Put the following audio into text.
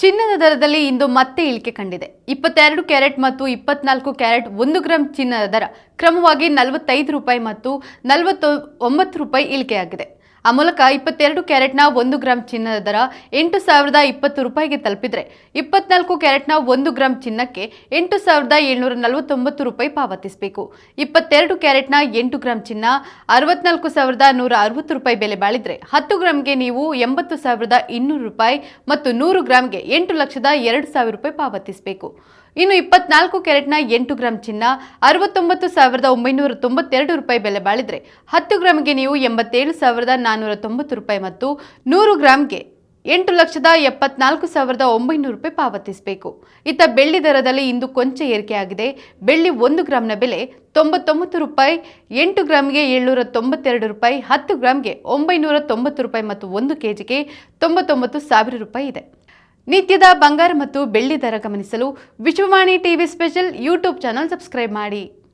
ಚಿನ್ನದ ದರದಲ್ಲಿ ಇಂದು ಮತ್ತೆ ಇಳಿಕೆ ಕಂಡಿದೆ. 22 ಕ್ಯಾರೆಟ್ ಮತ್ತು 24 ಕ್ಯಾರೆಟ್ 1 ಗ್ರಾಂ ಚಿನ್ನದ ದರ ಕ್ರಮವಾಗಿ 45 ರೂಪಾಯಿ ಮತ್ತು 49 ರೂಪಾಯಿ ಇಳಿಕೆಯಾಗಿದೆ. ಆ ಮೂಲಕ 22 ಕ್ಯಾರೆಟ್ನ 1 ಗ್ರಾಂ ಚಿನ್ನದ ದರ 8,020 ರೂಪಾಯಿಗೆ ತಲುಪಿದರೆ 24 ಕ್ಯಾರೆಟ್ನ 1 ಗ್ರಾಂ ಚಿನ್ನಕ್ಕೆ 8,749 ರೂಪಾಯಿ ಪಾವತಿಸಬೇಕು. 22 ಕ್ಯಾರೆಟ್ನ 8 ಗ್ರಾಂ ಚಿನ್ನ 64,160 ರೂಪಾಯಿ ಬೆಲೆ ಬಾಳಿದ್ರೆ 10 ಗ್ರಾಂಗೆ ನೀವು 80,200 ರೂಪಾಯಿ ಮತ್ತು 100 ಗ್ರಾಂಗೆ 8,02,000 ರೂಪಾಯಿ ಪಾವತಿಸಬೇಕು. ಇನ್ನು 24 ಕ್ಯಾರೆಟ್ನ 8 ಗ್ರಾಂ ಚಿನ್ನ 69,992 ರೂಪಾಯಿ ಬೆಲೆ ಬಾಳಿದ್ರೆ 10 ಗ್ರಾಂಗೆ ನೀವು 87,490 ರೂಪಾಯಿ ಮತ್ತು 100 ಗ್ರಾಂಗೆ 8,74,900 ರೂಪಾಯಿ ಪಾವತಿಸಬೇಕು. ಇತ್ತ ಬೆಳ್ಳಿ ದರದಲ್ಲಿ ಇಂದು ಕೊಂಚ ಏರಿಕೆಯಾಗಿದೆ. ಬೆಳ್ಳಿ 1 ಗ್ರಾಂನ ಬೆಲೆ 99 ರೂಪಾಯಿ, 8 ಗ್ರಾಂಗೆ 792 ರೂಪಾಯಿ, 10 ಗ್ರಾಂಗೆ 990 ರೂಪಾಯಿ ಮತ್ತು 1 ಕೆಜಿಗೆ 99,000 ರೂಪಾಯಿ ಇದೆ. ನಿತ್ಯದ ಬಂಗಾರ ಮತ್ತು ಬೆಳ್ಳಿ ದರ ಗಮನಿಸಲು Vishwavani TV special YouTube channel subscribe ಮಾಡಿ.